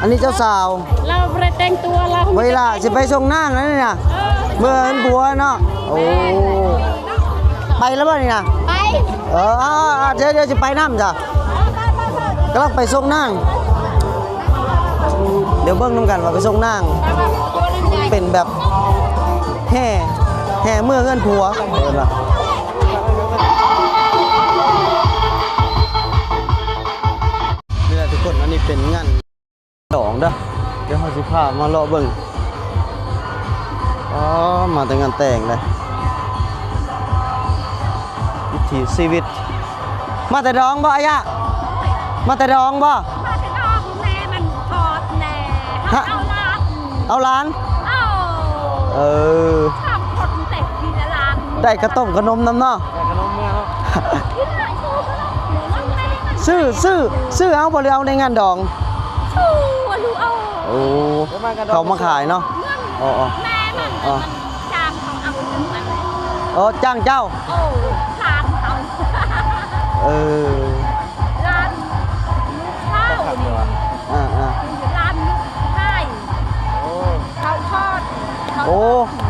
อันนี้เจ้าสาวเราไปแต่งตัวเราเวลาจะไปส่งนางนั่นนี่นะเมื่อเห็นผัวเนาะโอ้ไปแล้วบ่นี่นะไปเดี๋ยวจะไปน้ำจ้ะกำลังไปส่งนางเดี๋ยวเบิ้งน้ำกันว่าไปส่งนางเป็นแบบแห่เมื่อเงินผัวเห็นปะนี่แหละทุกคนอันนี้เป็นงานดองเด้อเดี๋ยวเขาสิพามาเลาะเบิ้งมาแต่งานแต่งเลยวิถีชีวิตมาแต่ดองบ่อายะมาแต่ดองบ่แม่มันทอดแน่เอาล้านทำคนเตะทีละล้านได้กระต้มขนมน้ำเนาะขนมเมื่อเนาะซื้อเอาบ่หรือเอาในงานดองโอ้เขามาขายเนาะแม่มันจ้างเขาเอาเงินมาจ้างเจ้าทานเขาร้านข้าวร้านลูกไข่ข้าวทอด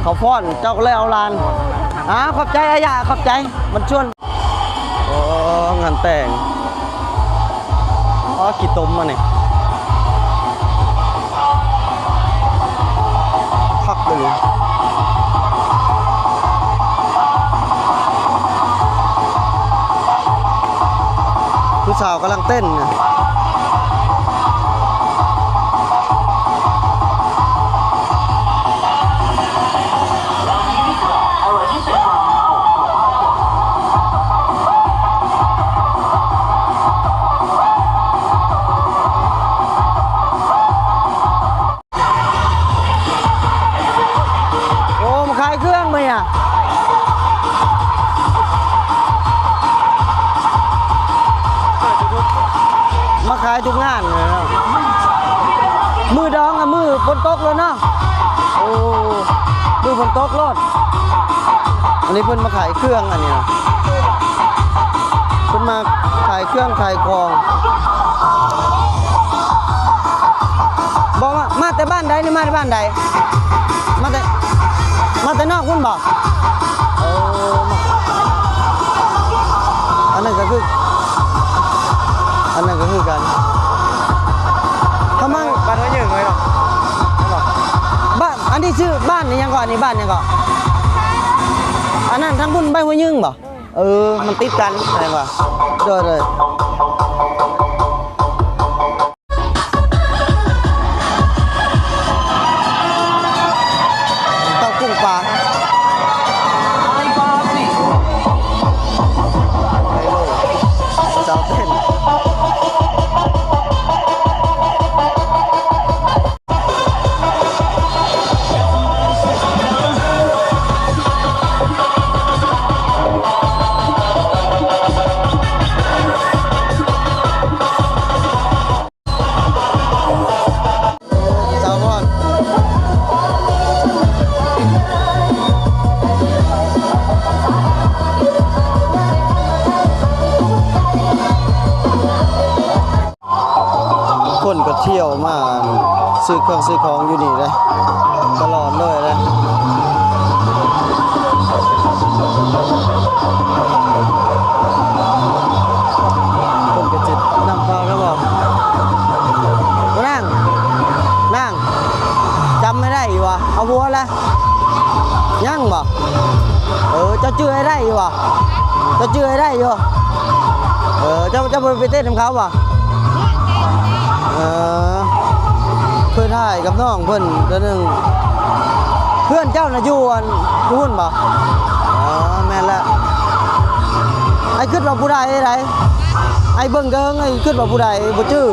เขาฟ้อนเจ้าก็เลยเอาลานขอบใจอายะขอบใจมันชวนงานแต่งขี้ต้มมาเนี่ยพักเลยผู้สาวกำลังเต้นนะมาขายเครื่องไหมอ่ะมาขายทุกงานเลยนะมือดองอะมือฝนตกเลยเนาะมือฝนตกรถอันนี้เพิ่นมาขายเครื่องอันนี้นะเพิ่นมาขายเครื่องขายของบอกว่ามาแต่บ้านใดนี่มาแต่บ้านใดมาแต่นอกคุณบอกอันนั้นก็คือกันทำไมบ้านเขาเยอะเลยหรอบ้านอันนี้ชื่อบ้านนี่ยังก่อนนี่บ้านยังก่อนอันนั้นทั้งบุญใบหัวยึงบ่มันติดกันอะไรวะเลยเต้ากุ้งปลาเจ้าเต้นคนก็เที่ยวมาซื้อเครื่องซื้อของอยู่นี่เลยตลอดเลยนะคนก็จิตนำพาแล้วบอกนั่งจำไม่ได้อยู่วะเอาบัวละยั่งบ่เจ้าชื่อให้ได้อยู่วะเจ้าชื่อให้ได้อยู่เจ้าไปเต้นกับเขาบ่เพื่อนถ่ายกับน้องเพื่อนเดือนหนึ่งเพื่อนเจ้าน่ะอยู่อันพูนบ่แม่นละไอ้ขึ้นว่าผู้ใดไอ้เบิ่งเด้งไอ้ขึ้นว่าผู้ใดบ่ชื่อ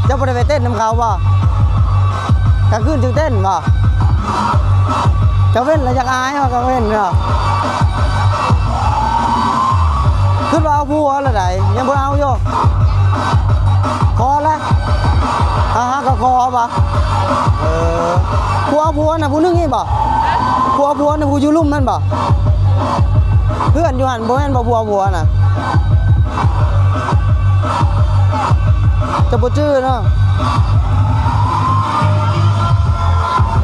เจ้าบ่ได้ไปเต้นน้ำเขาบ่กลางคืนจึงเต้นบ่เจ้าเว้นแล้วอยากอายเขาก็เว้นเนาะขึ้นว่าเอาผัวละไดยังบ่เอาอยู่คอละก็คอบ่ผัวน่ะผู้นึงนี่บ่ผัวน่ะผู้อยู่ลุ่มนั่นบ่เพื่อนอยู่หั่นบ่แม่นบ่ผัวน่ะ จะบ่จื้อเนาะ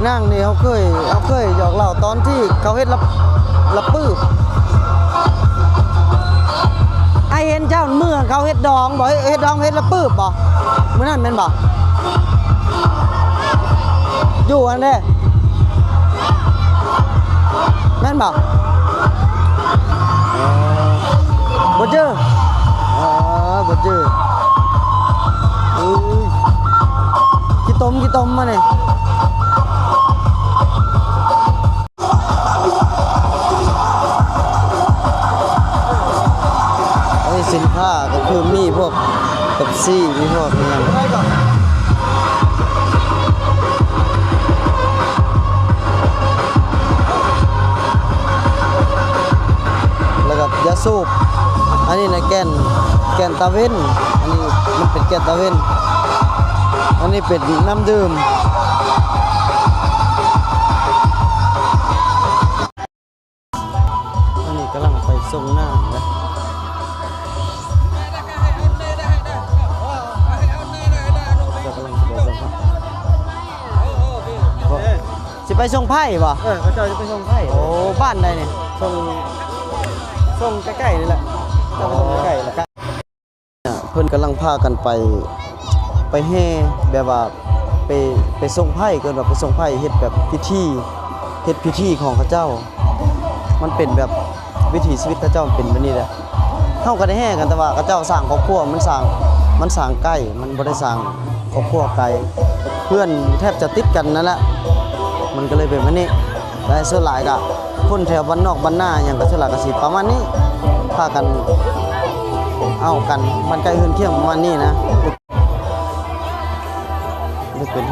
นั่งนี่เขาเคยหยอกเล่าตอนที่เขาเฮ็ดละปื้บไอเห็นเจ้าเมื่อเขาเฮ็ดดองบ่เฮ็ดดองเฮ็ดละปื้บบ่มื้อนั้นแม่นบ่อยู่อันเด้แม่นบ่บ่จื้อบ่จื้อกี่ต้มมานี่สินค้าก็คือมีพวกเป๊ปซี่มีพวกอย่างแล้วก็ยาสูบอันนี้นะแกนตาเว้นอันนี้มันเป็นแกนตาเว้นอันนี้เป็นน้ำดื่มอันนี้กำลังไปส่งหน้านะสิไปส่งไพ่ป่ะเขาจะไปส่งไพ่โอ้บ้านใดเนี่ยส่งใกล้ๆนี่แหละจะไปส่งใกล้ๆแหละเพิ่นกำลังพากันไปแห่แบบว่าไปส่งไพ่เกินแบบไปส่งไพ่เฮ็ดแบบพิธีของเขาเจ้ามันเป็นแบบวิถีชีวิตเขาเจ้าเป็นแบบนี้แหละเฮาก็ได้แห่กันแต่ว่าเขาเจ้าสร้างครอบครัวมันสร้างใกล้มันบ่ได้สร้างครอบครัวไกลเพื่อนแทบจะติดกันนั่นแหละมันก็เลยเป็นแบบนี้และส่วนหลายก็คนแถวบ้านนอกบ้านหน้าอย่างก็ส่วนหลายก็สิประมาณนี้พากันเอากันมันใกล้เฮือนเคียงประมาณนี้นะเป็น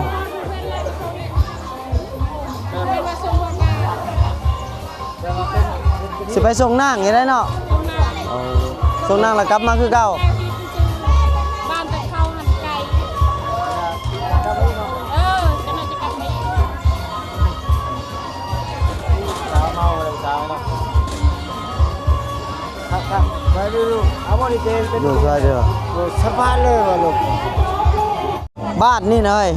สิไปส่งนางอย่างไรเนาะส่งนางแล้วกลับมาคือเก่าบ้านจะเข้าหันไก่จะน่าจะกลับมาเช้าเมาเลยเช้าเนาะครับไปดูเอาบริเกณฑ์เป็นดูด้วยเด้อสะพานเลยว่ะลูกบ้านนี่เลย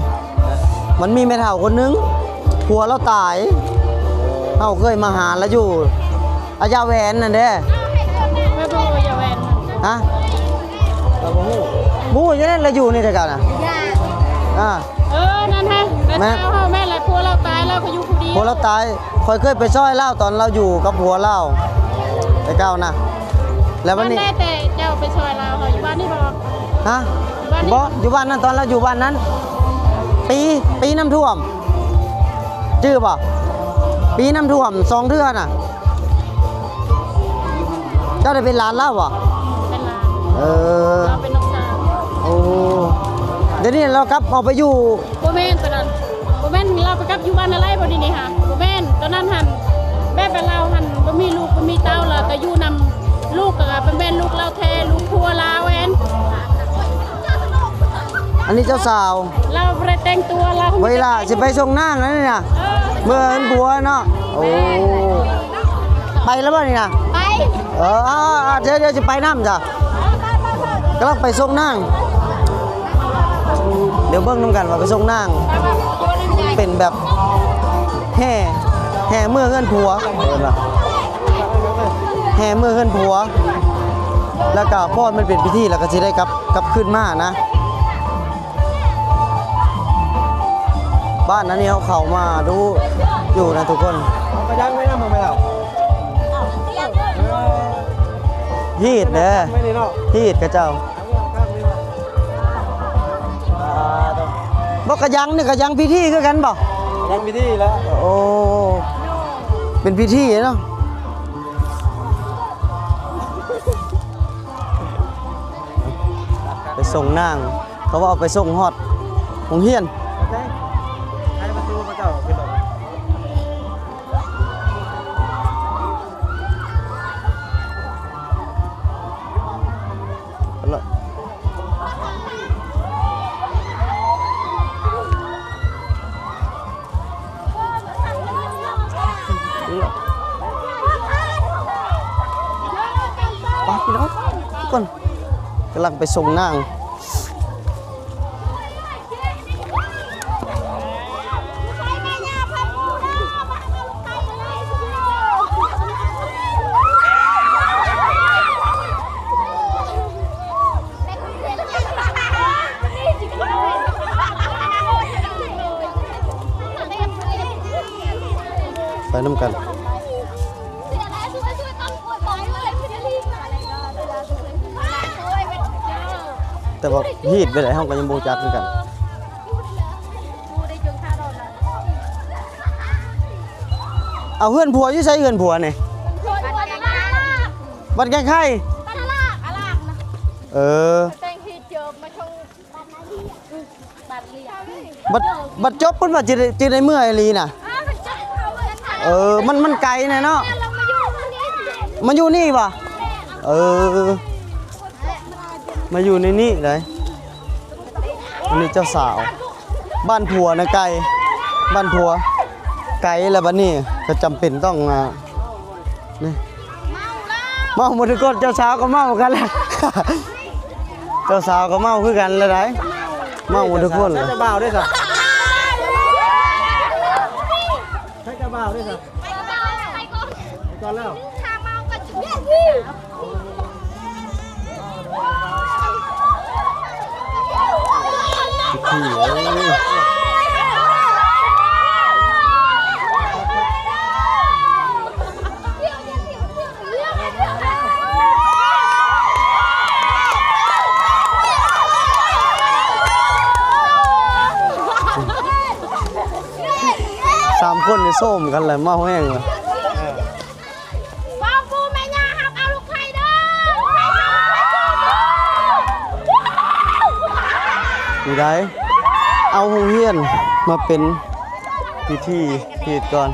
มันมีแม่เฒ่าคนนึงผัวเราตายเฮาเคยมาหาแล้วอยู่อายาแหวนนั่นเด้ไม่บอกว่าอย่าแหวนฮะเราบ่ฮู้บู้จังนั้นเราอยู่นี่แต่เก่าน่ะนั่นฮะแม่แม่ผัวเราตายแล้วก็อยู่ผู้เดียวผัวเราตายค่อยเคยไปช่วยเล่าตอนเราอยู่กับผัวเล่าแต่เก่านะแล้ววันนี้แต่เจ้าไปช่วยเราอยู่บ้านนี่บ่ฮะบ่อยู่บ้านนั้นตอนเราอยู่บ้านนั้นปีน้ำท่วมชื่อบ่ปีน้ำท่วม2 เดือนน่ะเจ้าได้เป็นหลานเล่าบ่เป็นหลานเราเป็นน้องสาวโอ้เดี๋ยวนี้เรากลับออกไปอยู่บ่แม่นตอนนั้นบ่แม่นเราไปกลับอยู่บ้านอะไรบ่นี่ค่ะบ่แม่นตอนนั้นหันแม่เป็นเราหันบ่มีลูกบ่มีเต้าแล้วก็อยู่นำลูกก็เป็นแม่ลูกเราแท้ลูกผัวลาแวนอันนี้เจ้าสาวเราไปแต่งตัวเราเวลาสิไปส่งนางนั่นนี่นะเมื่อเป็นผัวเนาะโอ้ไปแล้วบ่นี่นะไปเดี๋ยวจะไปน้ำจ้ะกำลังไปส่งนางเดี๋ยวเบิ่งน้ำกันว่าไปส่งนางเป็นแบบแห่เมื่อเฮือนผัวแห่เมื่อเฮือนผัวแล้วก็พอมันเป็นพิธีแล้วก็สิได้กลับขึ้นมานะบ้านนั้นนี่เขามาดูอยู่นะทุกคนไปยังไม่น่ามาไม่เอาฮีดเด้อฮีดกระเจ้าบอกกระยังนี่กระยังพิธีคือกันบ่ยังพิธีแล้วโอ้เป็นพิธีเนาะไปส่งนางเขาว่าเอาไปส่งฮอดโรงเรียนพี่น้องทุกคนกำลังไปส่งนาง นํกันแต่ว่าฮีดไปไหนเฮาก็ยังบ่รู้จักคือกันเอาเฮือนผัวอยู่ไสเฮือนผัวนี่บัดแกงไข่เออบัดจบเพิ่นว่าจิได้เมื่อยอีหลีน่ะเออมันไกลแน่เนาะมันอยู่นี่ป่ะเออมาอยู่ในนี่เลยอันนี้เจ้าสาวบ้านผัวนะไกลบ้านผัวไกลแล้วบัดนี้ก็จำเป็นต้องนี่เมาหมดทุกคนเจ้าสาวก็เมากันแล้ว เจ้าสาวก็เมาคือกันแล้วได้เมาหมดทุกคนเลย จะบ่าวด้วยสิใช่จะบ่าวด้วยสิไปก่อนแล้วพี่สามคนนี่ส้มกันเลยเมาแห้งเลยอยู่ได้เอาโรงเรียนมาเป็นพิธีเหตุก่อน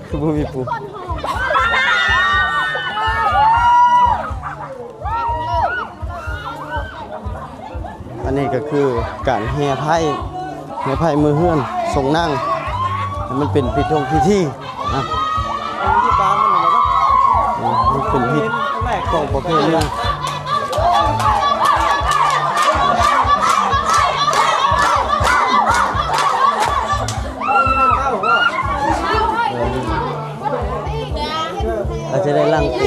คือบ่มีปูอันนี้ก็คือการแห่ไพ่มือเฮือนส่งนั่งมันเป็นพิธีนะมันเป็นพิธีของประเพณีเราจะได้ลั่งตี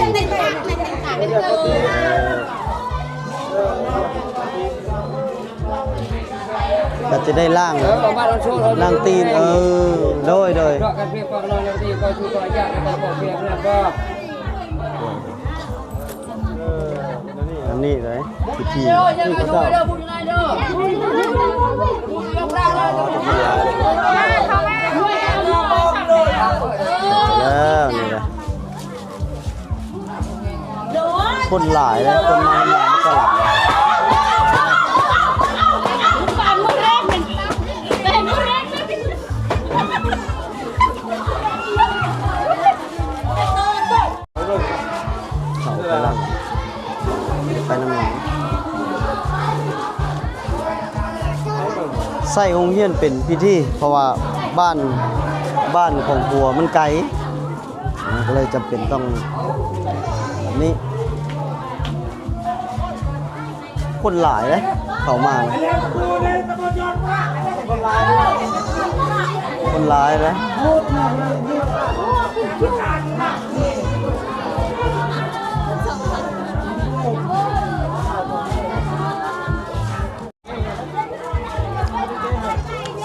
ก็จะได้ล่างตีนโดยอันนี้เลยพิธีนี่ก็ต้องแล้วนี่นะคนหลายเลยคนมาหลายก็หลายเขากำลังไปน้ำหนักใส่องค์เฮียนเป็นพิธีเพราะว่าบ้านของผัวมันไกลก็เลยจำเป็นต้องแบบนี้คนหลายเลยเขามาเลยคนหลายเลย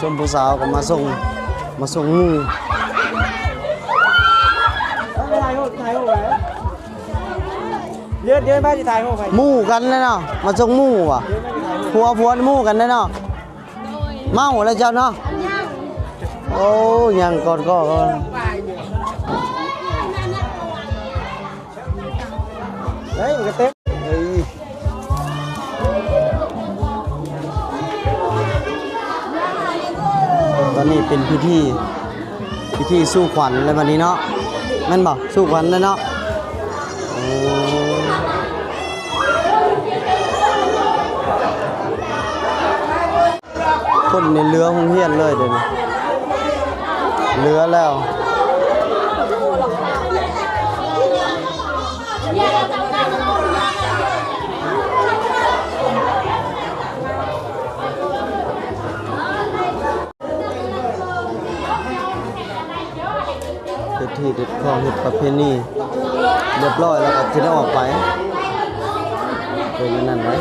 ส่วนผู้สาวก็มาส่งหมู่เยอะไปที่ถ่ายรูปไป หมู่กันเลยเนาะมาส่งหมู่อ่ะผัวหมู่กันเลยเนาะเมาแล้วเจ้าเนาะโอ้ยังก่อนก็เฮ้ยมันก็เต็มตอนนี้เป็นพิธีสู้ขวัญเลยวันนี้เนาะแม่นบอกสู้ขวัญเลยเนาะคนในเรือหงเฮียนเลยเดี๋ยวนี้เรือแล้ว ที่เด็ดของเฮ็ดประเพณีเรียบร้อยแล้วก็สิได้ออกไปเป็นนั่นไว้